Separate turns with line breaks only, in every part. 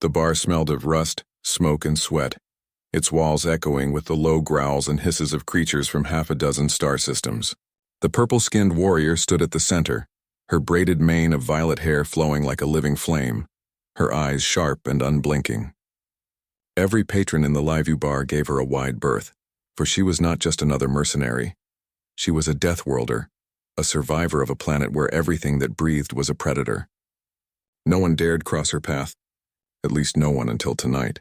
The bar smelled of rust, smoke, and sweat, its walls echoing with the low growls and hisses of creatures from half a dozen star systems. The purple-skinned warrior stood at the center, her braided mane of violet hair flowing like a living flame, her eyes sharp and unblinking. Every patron in the Liveview bar gave her a wide berth, for she was not just another mercenary. She was a Deathworlder, a survivor of a planet where everything that breathed was a predator. No one dared cross her path, at least no one until tonight.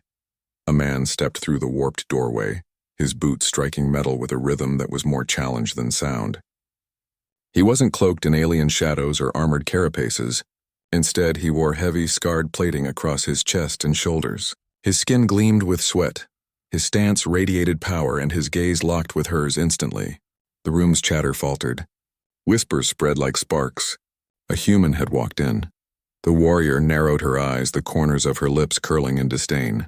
A man stepped through the warped doorway, his boots striking metal with a rhythm that was more challenge than sound. He wasn't cloaked in alien shadows or armored carapaces. Instead, he wore heavy, scarred plating across his chest and shoulders. His skin gleamed with sweat. His stance radiated power, and his gaze locked with hers instantly. The room's chatter faltered. Whispers spread like sparks. A human had walked in. The warrior narrowed her eyes, the corners of her lips curling in disdain.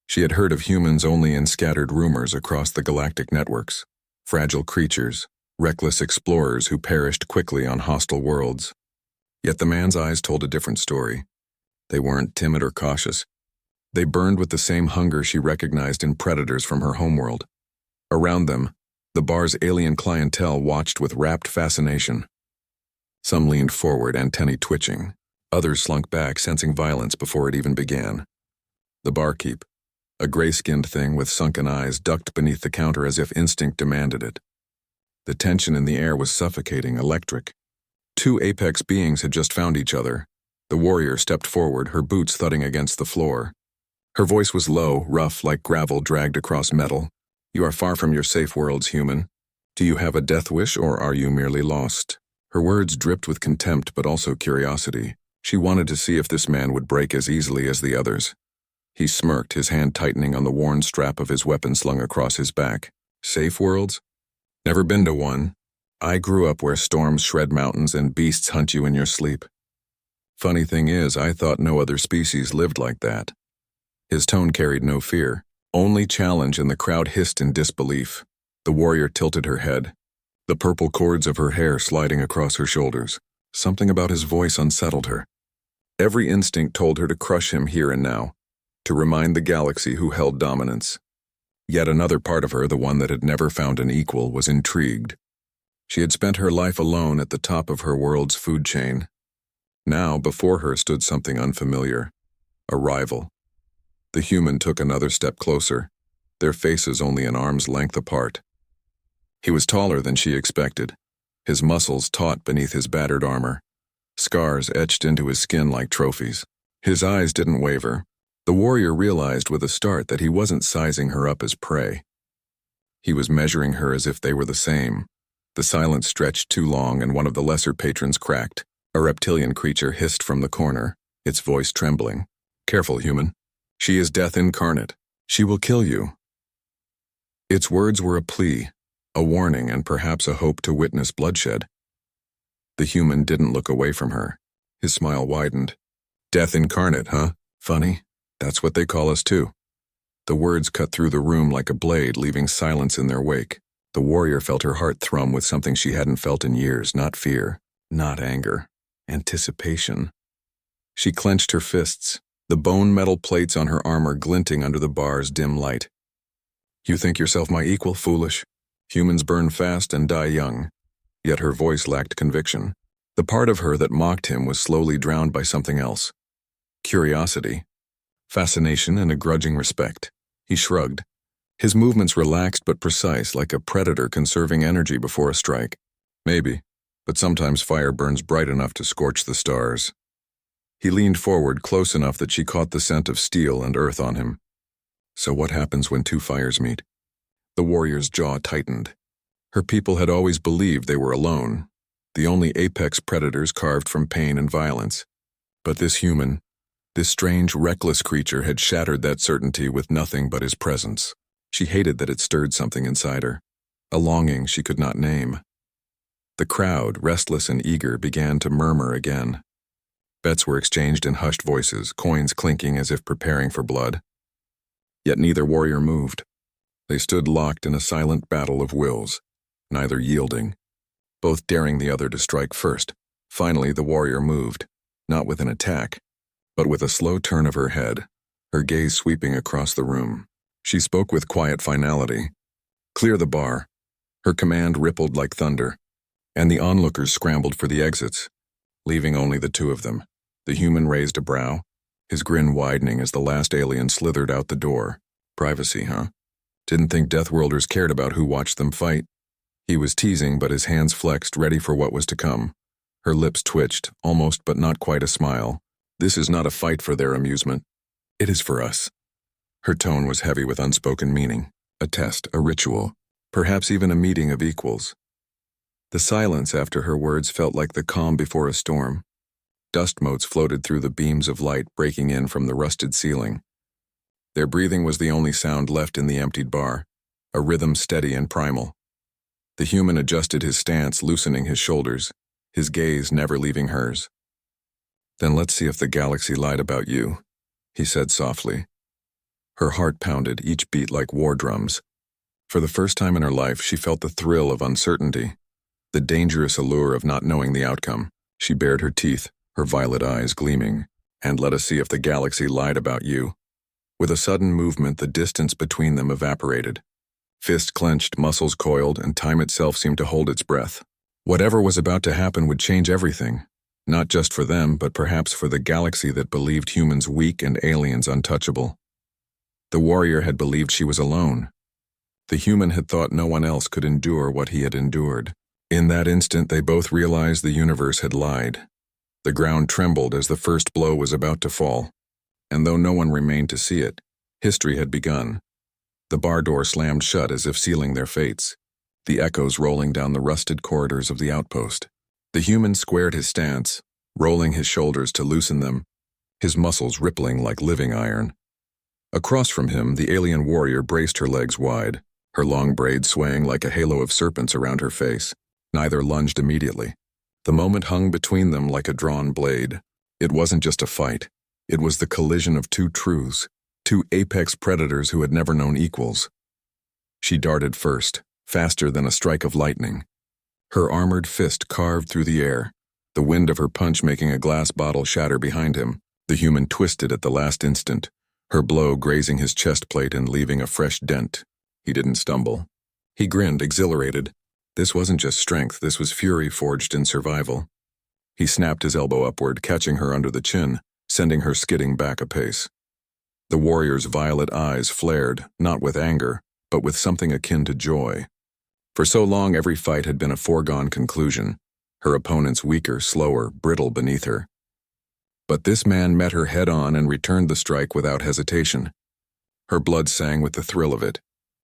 She had heard of humans only in scattered rumors across the galactic networks. Fragile creatures, reckless explorers who perished quickly on hostile worlds. Yet the man's eyes told a different story. They weren't timid or cautious. They burned with the same hunger she recognized in predators from her homeworld. Around them, the bar's alien clientele watched with rapt fascination. Some leaned forward, antennae twitching. Others slunk back, sensing violence before it even began. The barkeep, a gray-skinned thing with sunken eyes, ducked beneath the counter as if instinct demanded it. The tension in the air was suffocating, electric. Two apex beings had just found each other. The warrior stepped forward, her boots thudding against the floor. Her voice was low, rough, like gravel dragged across metal. "You are far from your safe worlds, human. Do you have a death wish, or are you merely lost?" Her words dripped with contempt, but also curiosity. She wanted to see if this man would break as easily as the others. He smirked, his hand tightening on the worn strap of his weapon slung across his back. "Safe worlds? Never been to one. I grew up where storms shred mountains and beasts hunt you in your sleep. Funny thing is, I thought no other species lived like that." His tone carried no fear, only challenge, and the crowd hissed in disbelief. The warrior tilted her head, the purple cords of her hair sliding across her shoulders. Something about his voice unsettled her. Every instinct told her to crush him here and now, to remind the galaxy who held dominance. Yet another part of her, the one that had never found an equal, was intrigued. She had spent her life alone at the top of her world's food chain. Now, before her stood something unfamiliar, a rival. The human took another step closer, their faces only an arm's length apart. He was taller than she expected, his muscles taut beneath his battered armor, scars etched into his skin like trophies. His eyes didn't waver. The warrior realized with a start that he wasn't sizing her up as prey. He was measuring her as if they were the same. The silence stretched too long, and one of the lesser patrons cracked. A reptilian creature hissed from the corner, its voice trembling. "Careful, human. She is death incarnate. She will kill you." Its words were a plea, a warning, and perhaps a hope to witness bloodshed. The human didn't look away from her. His smile widened. "Death incarnate, huh? Funny. That's what they call us too." The words cut through the room like a blade, leaving silence in their wake. The warrior felt her heart thrum with something she hadn't felt in years, not fear, not anger, anticipation. She clenched her fists, the bone metal plates on her armor glinting under the bar's dim light. "You think yourself my equal, foolish? Humans burn fast and die young." Yet her voice lacked conviction. The part of her that mocked him was slowly drowned by something else. Curiosity, fascination, and a grudging respect. He shrugged. His movements relaxed but precise, like a predator conserving energy before a strike. "Maybe, but sometimes fire burns bright enough to scorch the stars." He leaned forward close enough that she caught the scent of steel and earth on him. "So what happens when two fires meet?" The warrior's jaw tightened. Her people had always believed they were alone, the only apex predators carved from pain and violence. But this human, this strange, reckless creature had shattered that certainty with nothing but his presence. She hated that it stirred something inside her, a longing she could not name. The crowd, restless and eager, began to murmur again. Bets were exchanged in hushed voices, coins clinking as if preparing for blood. Yet neither warrior moved. They stood locked in a silent battle of wills, neither yielding, both daring the other to strike first. Finally, the warrior moved, not with an attack, but with a slow turn of her head, her gaze sweeping across the room. She spoke with quiet finality. "Clear the bar." Her command rippled like thunder, and the onlookers scrambled for the exits, leaving only the two of them. The human raised a brow, his grin widening as the last alien slithered out the door. Privacy, huh? Didn't think Deathworlders cared about who watched them fight. He was teasing, but his hands flexed, ready for what was to come. Her lips twitched, almost but not quite a smile. "This is not a fight for their amusement. It is for us." Her tone was heavy with unspoken meaning. A test, a ritual, perhaps even a meeting of equals. The silence after her words felt like the calm before a storm. Dust motes floated through the beams of light breaking in from the rusted ceiling. Their breathing was the only sound left in the emptied bar, a rhythm steady and primal. The human adjusted his stance, loosening his shoulders, his gaze never leaving hers. "Then let's see if the galaxy lied about you," he said softly. Her heart pounded, each beat like war drums. For the first time in her life, she felt the thrill of uncertainty, the dangerous allure of not knowing the outcome. She bared her teeth, her violet eyes gleaming. "And let us see if the galaxy lied about you." With a sudden movement, the distance between them evaporated. Fists clenched, muscles coiled, and time itself seemed to hold its breath. Whatever was about to happen would change everything, not just for them, but perhaps for the galaxy that believed humans weak and aliens untouchable. The warrior had believed she was alone. The human had thought no one else could endure what he had endured. In that instant, they both realized the universe had lied. The ground trembled as the first blow was about to fall, and though no one remained to see it, history had begun. The bar door slammed shut as if sealing their fates, the echoes rolling down the rusted corridors of the outpost. The human squared his stance, rolling his shoulders to loosen them, his muscles rippling like living iron. Across from him, the alien warrior braced her legs wide, her long braids swaying like a halo of serpents around her face. Neither lunged immediately. The moment hung between them like a drawn blade. It wasn't just a fight. It was the collision of two truths, two apex predators who had never known equals. She darted first, faster than a strike of lightning. Her armored fist carved through the air, the wind of her punch making a glass bottle shatter behind him. The human twisted at the last instant, her blow grazing his chest plate and leaving a fresh dent. He didn't stumble. He grinned, exhilarated. This wasn't just strength, this was fury forged in survival. He snapped his elbow upward, catching her under the chin, sending her skidding back a pace. The warrior's violet eyes flared, not with anger, but with something akin to joy. For so long, every fight had been a foregone conclusion, her opponents weaker, slower, brittle beneath her. But this man met her head-on and returned the strike without hesitation. Her blood sang with the thrill of it.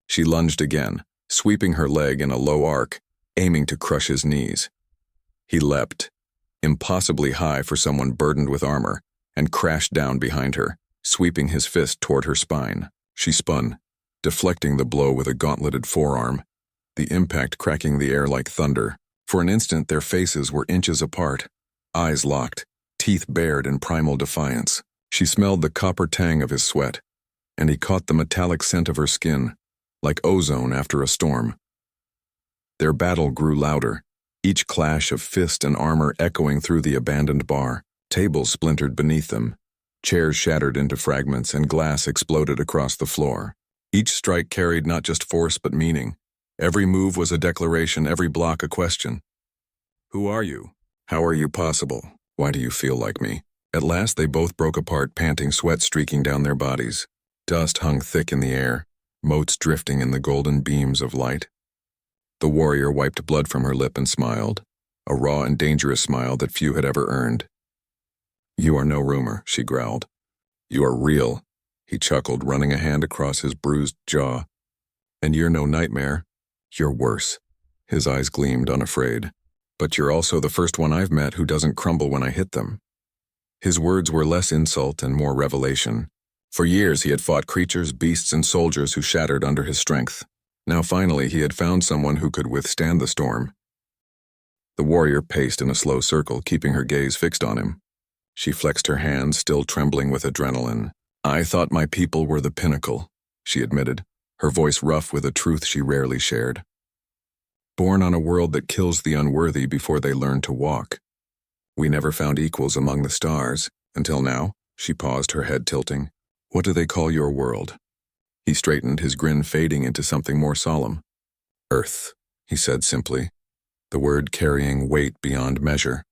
She lunged again, sweeping her leg in a low arc, aiming to crush his knees. He leapt, impossibly high for someone burdened with armor, and crashed down behind her, sweeping his fist toward her spine. She spun, deflecting the blow with a gauntleted forearm, the impact cracking the air like thunder. For an instant, their faces were inches apart, eyes locked, teeth bared in primal defiance. She smelled the copper tang of his sweat, and he caught the metallic scent of her skin, like ozone after a storm. Their battle grew louder, each clash of fist and armor echoing through the abandoned bar. Tables splintered beneath them, chairs shattered into fragments, and glass exploded across the floor. Each strike carried not just force but meaning. Every move was a declaration, every block a question. "Who are you? How are you possible? Why do you feel like me?" At last they both broke apart, panting, sweat streaking down their bodies. Dust hung thick in the air, motes drifting in the golden beams of light. The warrior wiped blood from her lip and smiled, a raw and dangerous smile that few had ever earned. "You are no rumor," she growled. "You are real," he chuckled, running a hand across his bruised jaw. "And you're no nightmare. You're worse." His eyes gleamed, unafraid. "But you're also the first one I've met who doesn't crumble when I hit them." His words were less insult and more revelation. For years he had fought creatures, beasts, and soldiers who shattered under his strength. Now finally he had found someone who could withstand the storm. The warrior paced in a slow circle, keeping her gaze fixed on him. She flexed her hands, still trembling with adrenaline. "I thought my people were the pinnacle," she admitted, her voice rough with a truth she rarely shared. "Born on a world that kills the unworthy before they learn to walk. We never found equals among the stars, until now." She paused, her head tilting. What do they call your world? He straightened, his grin fading into something more solemn. Earth, he said simply, the word carrying weight beyond measure.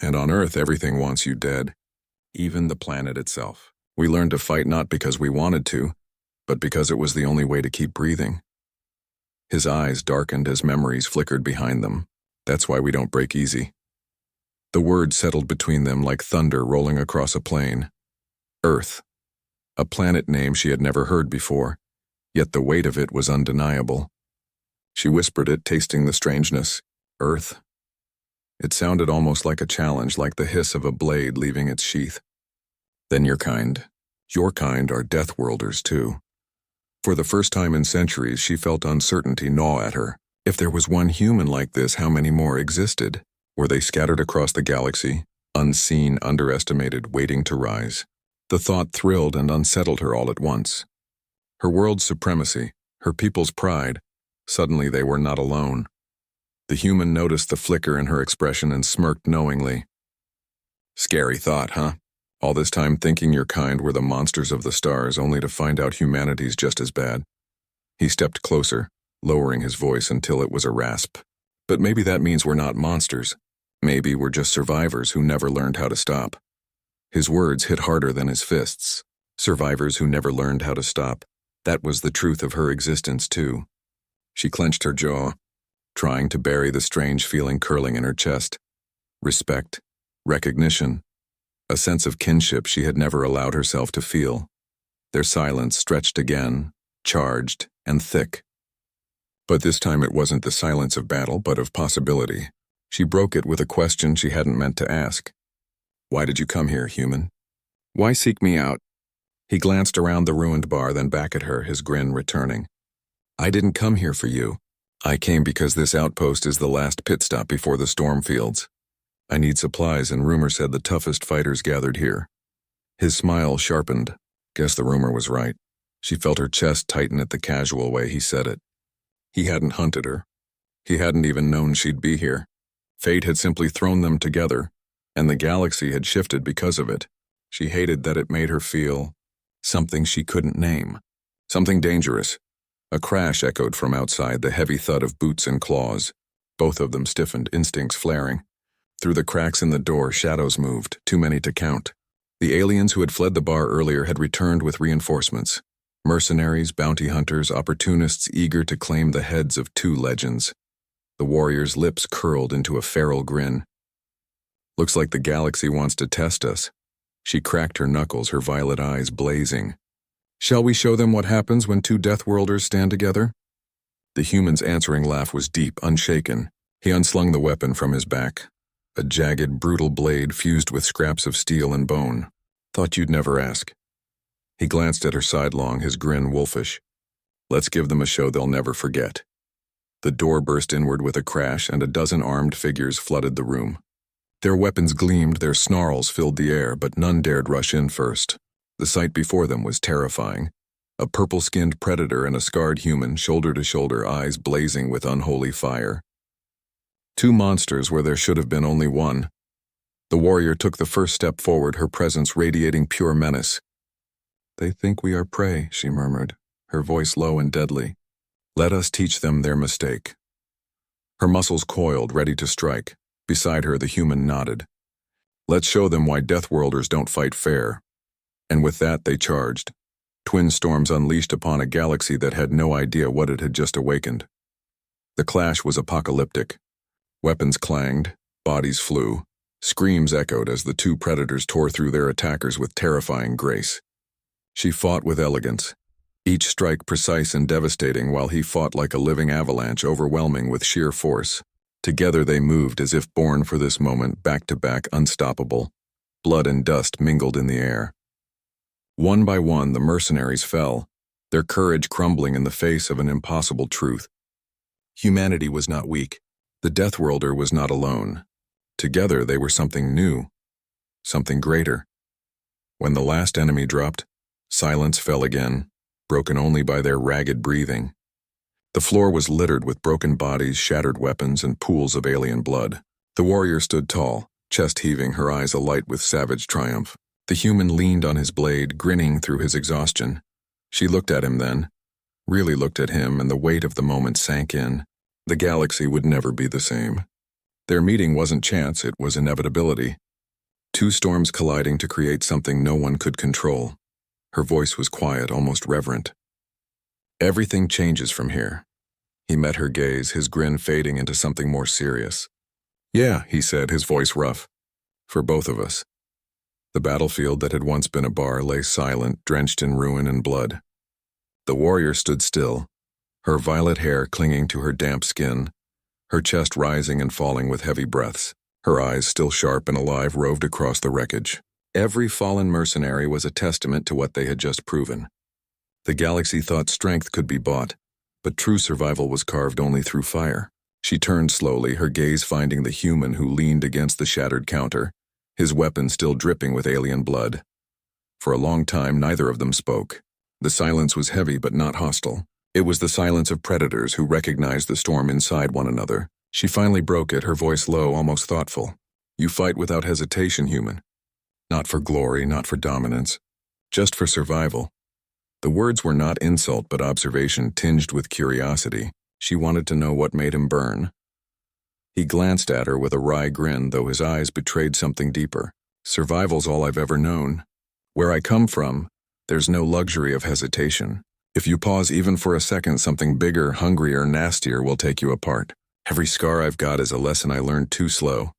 And on Earth, everything wants you dead, even the planet itself. We learned to fight not because we wanted to, but because it was the only way to keep breathing. His eyes darkened as memories flickered behind them. That's why we don't break easy. The word settled between them like thunder rolling across a plain. Earth. A planet name she had never heard before, yet the weight of it was undeniable. She whispered it, tasting the strangeness. Earth. It sounded almost like a challenge, like the hiss of a blade leaving its sheath. Then your kind are Deathworlders too. For the first time in centuries, she felt uncertainty gnaw at her. If there was one human like this, how many more existed? Were they scattered across the galaxy, unseen, underestimated, waiting to rise? The thought thrilled and unsettled her all at once. Her world's supremacy, her people's pride, suddenly they were not alone. The human noticed the flicker in her expression and smirked knowingly. Scary thought, huh? All this time thinking your kind were the monsters of the stars, only to find out humanity's just as bad. He stepped closer, lowering his voice until it was a rasp. But maybe that means we're not monsters. Maybe we're just survivors who never learned how to stop. His words hit harder than his fists. Survivors who never learned how to stop. That was the truth of her existence, too. She clenched her jaw, trying to bury the strange feeling curling in her chest. Respect, recognition, a sense of kinship she had never allowed herself to feel. Their silence stretched again, charged and thick. But this time it wasn't the silence of battle, but of possibility. She broke it with a question she hadn't meant to ask. Why did you come here, human? Why seek me out? He glanced around the ruined bar, then back at her, his grin returning. I didn't come here for you. I came because this outpost is the last pit stop before the storm fields. I need supplies, and rumor said the toughest fighters gathered here. His smile sharpened. Guess the rumor was right. She felt her chest tighten at the casual way he said it. He hadn't hunted her. He hadn't even known she'd be here. Fate had simply thrown them together, and the galaxy had shifted because of it. She hated that it made her feel something she couldn't name. Something dangerous. A crash echoed from outside, the heavy thud of boots and claws. Both of them stiffened, instincts flaring. Through the cracks in the door, shadows moved, too many to count. The aliens who had fled the bar earlier had returned with reinforcements. Mercenaries, bounty hunters, opportunists eager to claim the heads of two legends. The warrior's lips curled into a feral grin. Looks like the galaxy wants to test us. She cracked her knuckles, her violet eyes blazing. Shall we show them what happens when two Deathworlders stand together? The human's answering laugh was deep, unshaken. He unslung the weapon from his back. A jagged, brutal blade fused with scraps of steel and bone. Thought you'd never ask. He glanced at her sidelong, his grin wolfish. Let's give them a show they'll never forget. The door burst inward with a crash, and a dozen armed figures flooded the room. Their weapons gleamed, their snarls filled the air, but none dared rush in first. The sight before them was terrifying. A purple-skinned predator and a scarred human, shoulder to shoulder, eyes blazing with unholy fire. Two monsters where there should have been only one. The warrior took the first step forward, her presence radiating pure menace. They think we are prey, she murmured, her voice low and deadly. Let us teach them their mistake. Her muscles coiled, ready to strike. Beside her, the human nodded. Let's show them why Deathworlders don't fight fair. And with that, they charged. Twin storms unleashed upon a galaxy that had no idea what it had just awakened. The clash was apocalyptic. Weapons clanged, bodies flew, screams echoed as the two predators tore through their attackers with terrifying grace. She fought with elegance, each strike precise and devastating, while he fought like a living avalanche, overwhelming with sheer force. Together they moved as if born for this moment, back to back, unstoppable. Blood and dust mingled in the air. One by one, the mercenaries fell, their courage crumbling in the face of an impossible truth. Humanity was not weak. The Deathworlder was not alone. Together they were something new, something greater. When the last enemy dropped, silence fell again, broken only by their ragged breathing. The floor was littered with broken bodies, shattered weapons, and pools of alien blood. The warrior stood tall, chest heaving, her eyes alight with savage triumph. The human leaned on his blade, grinning through his exhaustion. She looked at him then, really looked at him, and the weight of the moment sank in. The galaxy would never be the same. Their meeting wasn't chance, it was inevitability. Two storms colliding to create something no one could control. Her voice was quiet, almost reverent. Everything changes from here. He met her gaze, his grin fading into something more serious. Yeah, he said, his voice rough. For both of us. The battlefield that had once been a bar lay silent, drenched in ruin and blood. The warrior stood still, her violet hair clinging to her damp skin, her chest rising and falling with heavy breaths. Her eyes, still sharp and alive, roved across the wreckage. Every fallen mercenary was a testament to what they had just proven. The galaxy thought strength could be bought, but true survival was carved only through fire. She turned slowly, her gaze finding the human who leaned against the shattered counter, his weapon still dripping with alien blood. For a long time, neither of them spoke. The silence was heavy but not hostile. It was the silence of predators who recognized the storm inside one another. She finally broke it, her voice low, almost thoughtful. You fight without hesitation, human. Not for glory, not for dominance. Just for survival. The words were not insult but observation tinged with curiosity. She wanted to know what made him burn. He glanced at her with a wry grin, though his eyes betrayed something deeper. Survival's all I've ever known. Where I come from, there's no luxury of hesitation. If you pause even for a second, something bigger, hungrier, nastier will take you apart. Every scar I've got is a lesson I learned too slow.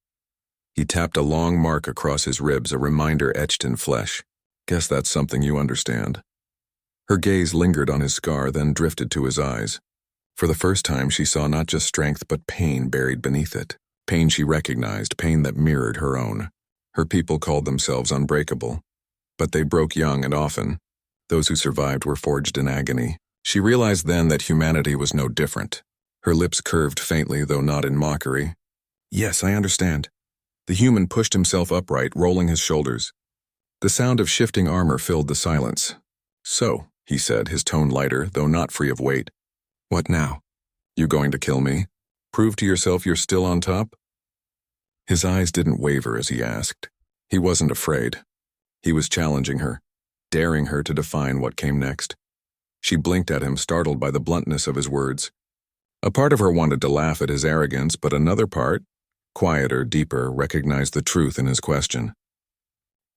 He tapped a long mark across his ribs, a reminder etched in flesh. Guess that's something you understand. Her gaze lingered on his scar, then drifted to his eyes. For the first time, she saw not just strength, but pain buried beneath it. Pain she recognized, pain that mirrored her own. Her people called themselves unbreakable. But they broke young and often. Those who survived were forged in agony. She realized then that humanity was no different. Her lips curved faintly, though not in mockery. Yes, I understand. The human pushed himself upright, rolling his shoulders. The sound of shifting armor filled the silence. So, he said, his tone lighter, though not free of weight. What now? You going to kill me? Prove to yourself you're still on top? His eyes didn't waver as he asked. He wasn't afraid. He was challenging her, daring her to define what came next. She blinked at him, startled by the bluntness of his words. A part of her wanted to laugh at his arrogance, but another part, quieter, deeper, recognized the truth in his question.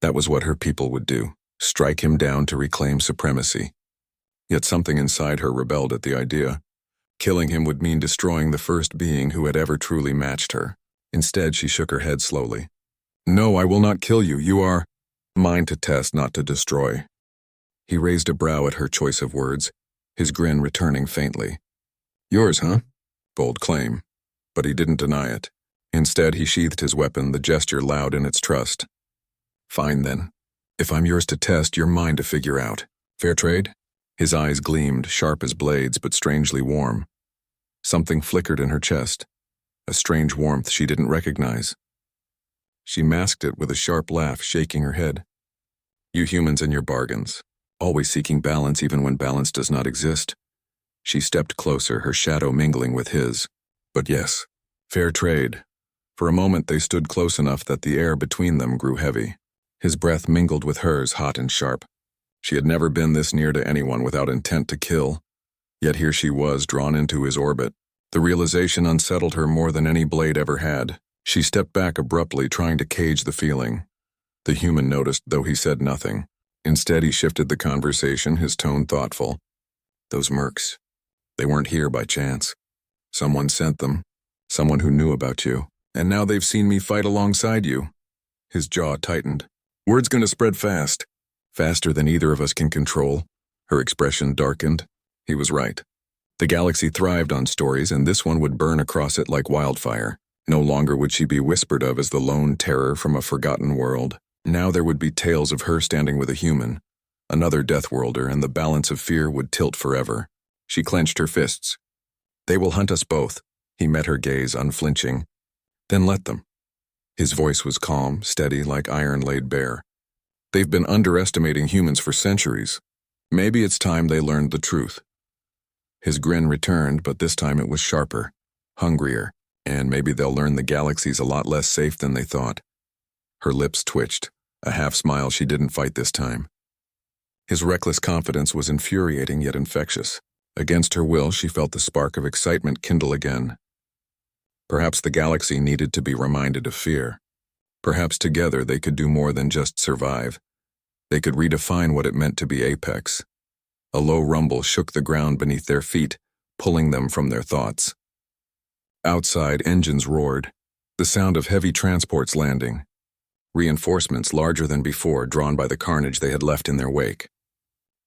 That was what her people would do, strike him down to reclaim supremacy. Yet something inside her rebelled at the idea. Killing him would mean destroying the first being who had ever truly matched her. Instead, she shook her head slowly. No, I will not kill you. You are mine to test, not to destroy. He raised a brow at her choice of words, his grin returning faintly. Yours, huh? Bold claim. But he didn't deny it. Instead, he sheathed his weapon, the gesture loud in its trust. Fine then. If I'm yours to test, you're mine to figure out. Fair trade? His eyes gleamed, sharp as blades, but strangely warm. Something flickered in her chest, a strange warmth she didn't recognize. She masked it with a sharp laugh, shaking her head. You humans and your bargains, always seeking balance even when balance does not exist. She stepped closer, her shadow mingling with his. But yes, fair trade. For a moment they stood close enough that the air between them grew heavy. His breath mingled with hers, hot and sharp. She had never been this near to anyone without intent to kill. Yet here she was, drawn into his orbit. The realization unsettled her more than any blade ever had. She stepped back abruptly, trying to cage the feeling. The human noticed, though he said nothing. Instead, he shifted the conversation, his tone thoughtful. Those mercs. They weren't here by chance. Someone sent them. Someone who knew about you. And now they've seen me fight alongside you. His jaw tightened. Word's gonna spread fast. Faster than either of us can control. Her expression darkened. He was right. The galaxy thrived on stories, and this one would burn across it like wildfire. No longer would she be whispered of as the lone terror from a forgotten world. Now there would be tales of her standing with a human, another Deathworlder, and the balance of fear would tilt forever. She clenched her fists. They will hunt us both. He met her gaze, unflinching. Then let them. His voice was calm, steady, like iron laid bare. They've been underestimating humans for centuries. Maybe it's time they learned the truth. His grin returned, but this time it was sharper, hungrier, and maybe they'll learn the galaxy's a lot less safe than they thought. Her lips twitched, A half-smile. She didn't fight this time. His reckless confidence was infuriating yet infectious. Against her will, she felt the spark of excitement kindle again. Perhaps the galaxy needed to be reminded of fear. Perhaps together they could do more than just survive. They could redefine what it meant to be apex. A low rumble shook the ground beneath their feet, pulling them from their thoughts. Outside, engines roared, the sound of heavy transports landing. Reinforcements larger than before, drawn by the carnage they had left in their wake.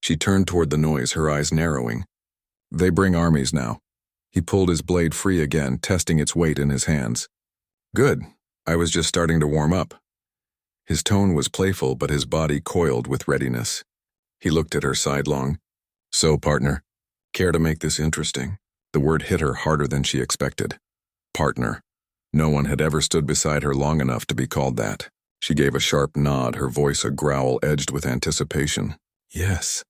She turned toward the noise, her eyes narrowing. They bring armies now. He pulled his blade free again, testing its weight in his hands. Good. I was just starting to warm up. His tone was playful, but his body coiled with readiness. He looked at her sidelong. So, partner, care to make this interesting? The word hit her harder than she expected. Partner. No one had ever stood beside her long enough to be called that. She gave a sharp nod, her voice a growl edged with anticipation. Yes.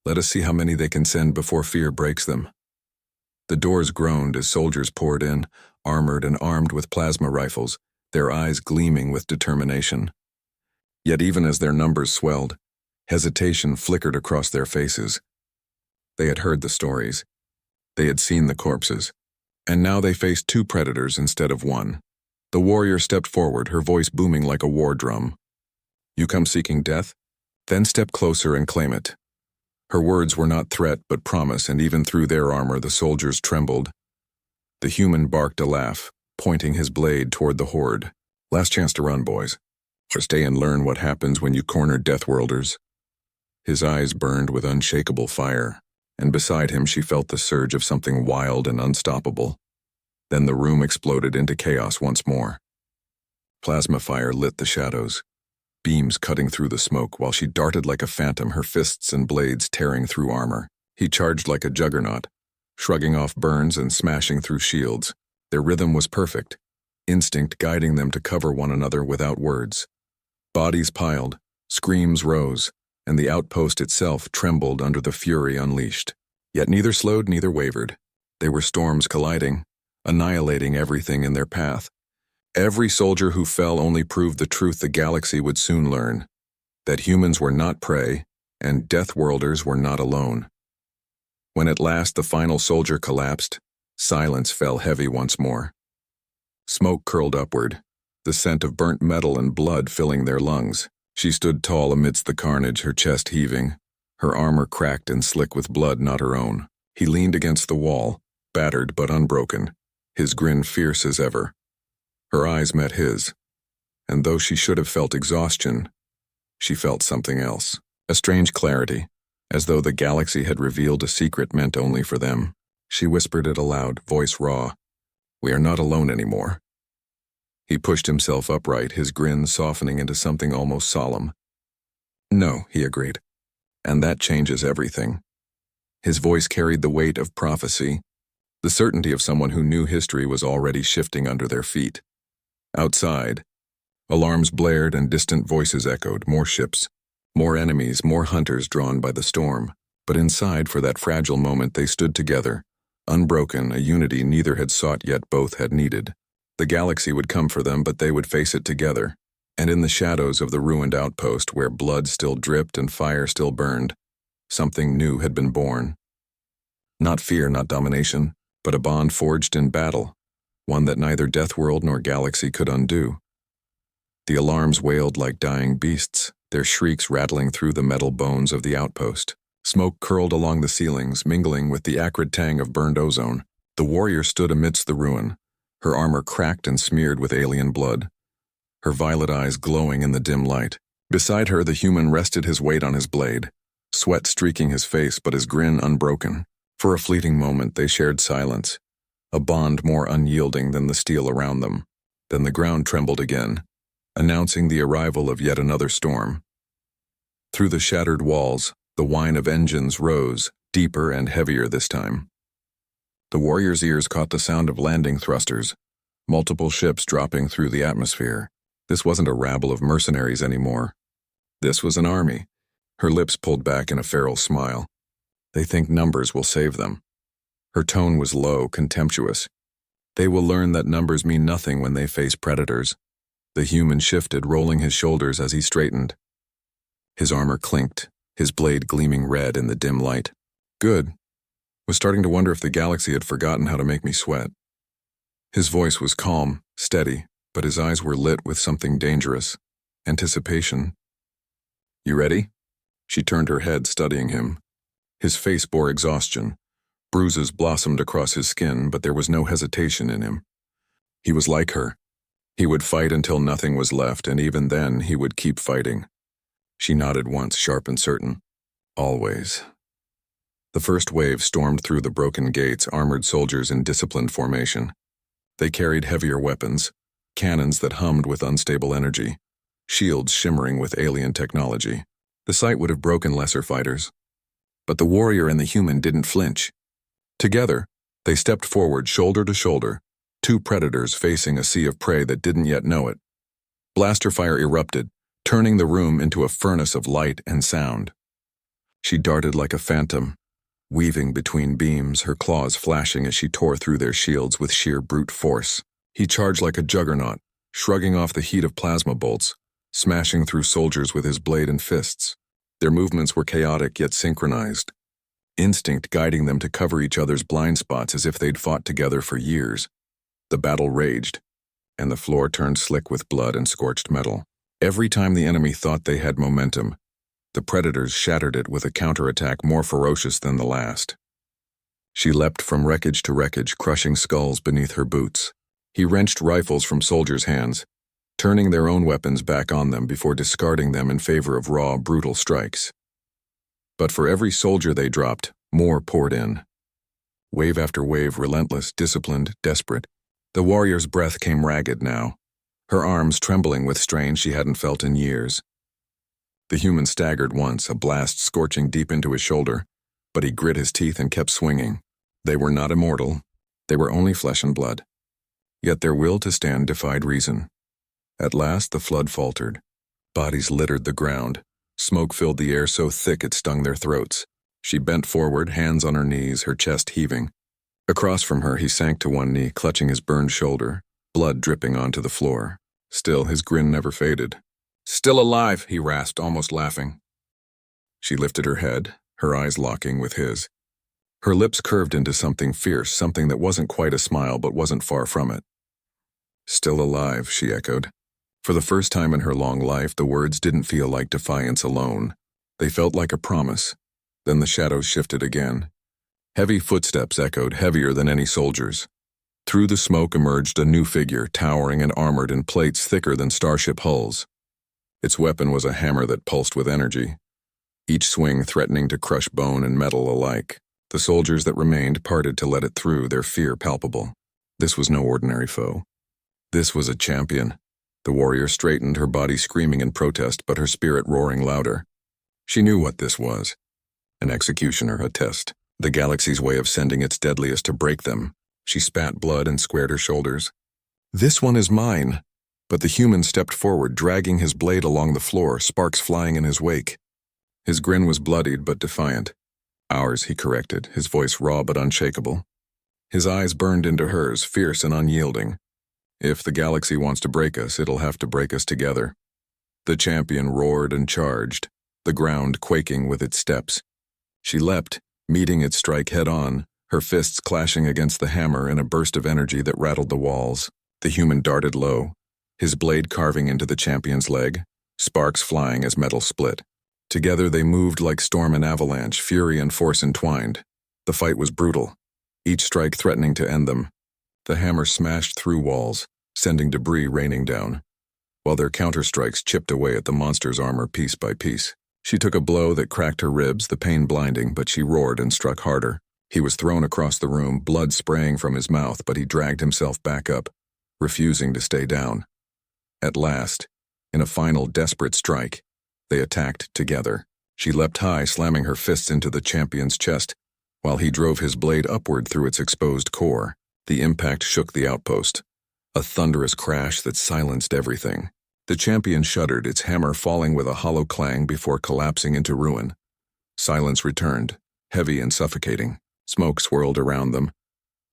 Let us see how many they can send before fear breaks them. The doors groaned as soldiers poured in, armored and armed with plasma rifles, their eyes gleaming with determination. Yet even as their numbers swelled, hesitation flickered across their faces. They had heard the stories. They had seen the corpses. And now they faced two predators instead of one. The warrior stepped forward, her voice booming like a war drum. You come seeking death? Then step closer and claim it. Her words were not threat but promise, and even through their armor the soldiers trembled. The human barked a laugh, pointing his blade toward the horde. Last chance to run, boys. Or stay and learn what happens when you corner Deathworlders. His eyes burned with unshakable fire, and beside him she felt the surge of something wild and unstoppable. Then the room exploded into chaos once more. Plasma fire lit the shadows, beams cutting through the smoke while she darted like a phantom, her fists and blades tearing through armor. He charged like a juggernaut, shrugging off burns and smashing through shields. Their rhythm was perfect, instinct guiding them to cover one another without words. Bodies piled, screams rose, and the outpost itself trembled under the fury unleashed. Yet neither slowed, neither wavered. They were storms colliding, annihilating everything in their path. Every soldier who fell only proved the truth the galaxy would soon learn, that humans were not prey, and Deathworlders were not alone. When at last the final soldier collapsed, silence fell heavy once more. Smoke curled upward, the scent of burnt metal and blood filling their lungs. She stood tall amidst the carnage, her chest heaving, her armor cracked and slick with blood not her own. He leaned against the wall, battered but unbroken, his grin fierce as ever. Her eyes met his, and though she should have felt exhaustion, she felt something else. A strange clarity, as though the galaxy had revealed a secret meant only for them. She whispered it aloud, voice raw. We are not alone anymore. He pushed himself upright, his grin softening into something almost solemn. No, he agreed. And that changes everything. His voice carried the weight of prophecy, the certainty of someone who knew history was already shifting under their feet. Outside, alarms blared and distant voices echoed, more ships, more enemies, more hunters drawn by the storm. But inside, for that fragile moment, they stood together, unbroken, a unity neither had sought yet both had needed. The galaxy would come for them, but they would face it together. And in the shadows of the ruined outpost, where blood still dripped and fire still burned, something new had been born. Not fear, not domination, but a bond forged in battle, one that neither Deathworld nor galaxy could undo. The alarms wailed like dying beasts, their shrieks rattling through the metal bones of the outpost. Smoke curled along the ceilings, mingling with the acrid tang of burned ozone. The warrior stood amidst the ruin, her armor cracked and smeared with alien blood, her violet eyes glowing in the dim light. Beside her, the human rested his weight on his blade, sweat streaking his face but his grin unbroken. For a fleeting moment they shared silence, a bond more unyielding than the steel around them. Then the ground trembled again, announcing the arrival of yet another storm. Through the shattered walls, the whine of engines rose, deeper and heavier this time. The warrior's ears caught the sound of landing thrusters, multiple ships dropping through the atmosphere. This wasn't a rabble of mercenaries anymore. This was an army. Her lips pulled back in a feral smile. They think numbers will save them. Her tone was low, contemptuous. They will learn that numbers mean nothing when they face predators. The human shifted, rolling his shoulders as he straightened. His armor clinked, his blade gleaming red in the dim light. Good. Was starting to wonder if the galaxy had forgotten how to make me sweat. His voice was calm, steady, but his eyes were lit with something dangerous. Anticipation. You ready? She turned her head, studying him. His face bore exhaustion. Bruises blossomed across his skin, but there was no hesitation in him. He was like her. He would fight until nothing was left, and even then he would keep fighting. She nodded once, sharp and certain. Always. The first wave stormed through the broken gates, armored soldiers in disciplined formation. They carried heavier weapons, cannons that hummed with unstable energy, shields shimmering with alien technology. The sight would have broken lesser fighters. But the warrior and the human didn't flinch. Together, they stepped forward shoulder to shoulder, two predators facing a sea of prey that didn't yet know it. Blaster fire erupted, turning the room into a furnace of light and sound. She darted like a phantom, weaving between beams, her claws flashing as she tore through their shields with sheer brute force. He charged like a juggernaut, shrugging off the heat of plasma bolts, smashing through soldiers with his blade and fists. Their movements were chaotic yet synchronized, instinct guiding them to cover each other's blind spots as if they'd fought together for years. The battle raged, and the floor turned slick with blood and scorched metal. Every time the enemy thought they had momentum, the predators shattered it with a counterattack more ferocious than the last. She leapt from wreckage to wreckage, crushing skulls beneath her boots. He wrenched rifles from soldiers' hands, turning their own weapons back on them before discarding them in favor of raw, brutal strikes. But for every soldier they dropped, more poured in. Wave after wave, relentless, disciplined, desperate. The warrior's breath came ragged now, her arms trembling with strain she hadn't felt in years. The human staggered once, a blast scorching deep into his shoulder, but he grit his teeth and kept swinging. They were not immortal. They were only flesh and blood. Yet their will to stand defied reason. At last the flood faltered. Bodies littered the ground. Smoke filled the air so thick it stung their throats. She bent forward, hands on her knees, her chest heaving. Across from her, he sank to one knee, clutching his burned shoulder, blood dripping onto the floor. Still, his grin never faded. "Still alive," he rasped, almost laughing. She lifted her head, her eyes locking with his. Her lips curved into something fierce, something that wasn't quite a smile but wasn't far from it. "Still alive," she echoed. For the first time in her long life, the words didn't feel like defiance alone. They felt like a promise. Then the shadows shifted again. Heavy footsteps echoed, heavier than any soldiers. Through the smoke emerged a new figure, towering and armored in plates thicker than starship hulls. Its weapon was a hammer that pulsed with energy, each swing threatening to crush bone and metal alike. The soldiers that remained parted to let it through, their fear palpable. This was no ordinary foe. This was a champion. The warrior straightened, her body screaming in protest, but her spirit roaring louder. She knew what this was. An executioner, a test. The galaxy's way of sending its deadliest to break them. She spat blood and squared her shoulders. "This one is mine." But the human stepped forward, dragging his blade along the floor, sparks flying in his wake. His grin was bloodied but defiant. "Ours," he corrected, his voice raw but unshakable. His eyes burned into hers, fierce and unyielding. "If the galaxy wants to break us, it'll have to break us together." The champion roared and charged, the ground quaking with its steps. She leapt, meeting its strike head-on, her fists clashing against the hammer in a burst of energy that rattled the walls. The human darted low, his blade carving into the champion's leg, sparks flying as metal split. Together they moved like storm and avalanche, fury and force entwined. The fight was brutal, each strike threatening to end them. The hammer smashed through walls, sending debris raining down, while their counterstrikes chipped away at the monster's armor piece by piece. She took a blow that cracked her ribs, the pain blinding, but she roared and struck harder. He was thrown across the room, blood spraying from his mouth, but he dragged himself back up, refusing to stay down. At last, in a final desperate strike, they attacked together. She leapt high, slamming her fists into the champion's chest, while he drove his blade upward through its exposed core. The impact shook the outpost, a thunderous crash that silenced everything. The champion shuddered, its hammer falling with a hollow clang before collapsing into ruin. Silence returned, heavy and suffocating. Smoke swirled around them,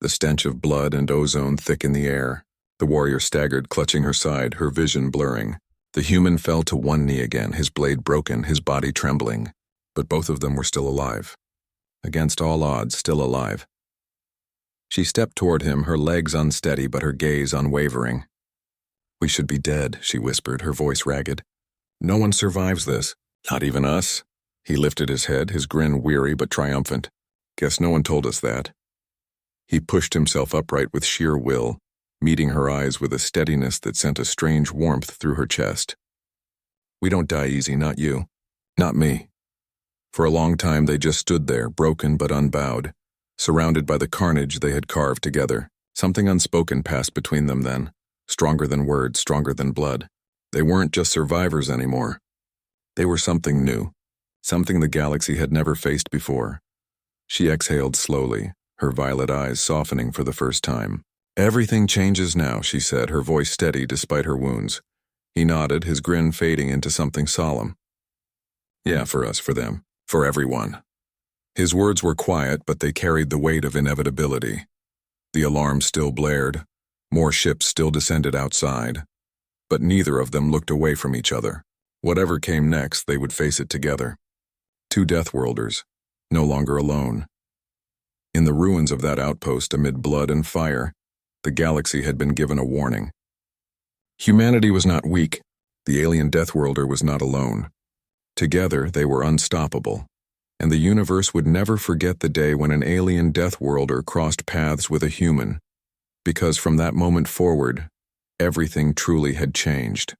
the stench of blood and ozone thick in the air. The warrior staggered, clutching her side, her vision blurring. The human fell to one knee again, his blade broken, his body trembling. But both of them were still alive. Against all odds, still alive. She stepped toward him, her legs unsteady but her gaze unwavering. "We should be dead," she whispered, her voice ragged. "No one survives this. Not even us." He lifted his head, his grin weary but triumphant. "Guess no one told us that." He pushed himself upright with sheer will, meeting her eyes with a steadiness that sent a strange warmth through her chest. "We don't die easy, not you. Not me." For a long time they just stood there, broken but unbowed, surrounded by the carnage they had carved together. Something unspoken passed between them then, stronger than words, stronger than blood. They weren't just survivors anymore. They were something new, something the galaxy had never faced before. She exhaled slowly, her violet eyes softening for the first time. "Everything changes now," she said, her voice steady despite her wounds. He nodded, his grin fading into something solemn. "Yeah, for us, for them, for everyone." His words were quiet, but they carried the weight of inevitability. The alarm still blared, more ships still descended outside, but neither of them looked away from each other. Whatever came next, they would face it together. Two Deathworlders, no longer alone. In the ruins of that outpost amid blood and fire, the galaxy had been given a warning. Humanity was not weak, the alien Deathworlder was not alone. Together they were unstoppable, and the universe would never forget the day when an alien Deathworlder crossed paths with a human, because from that moment forward, everything truly had changed.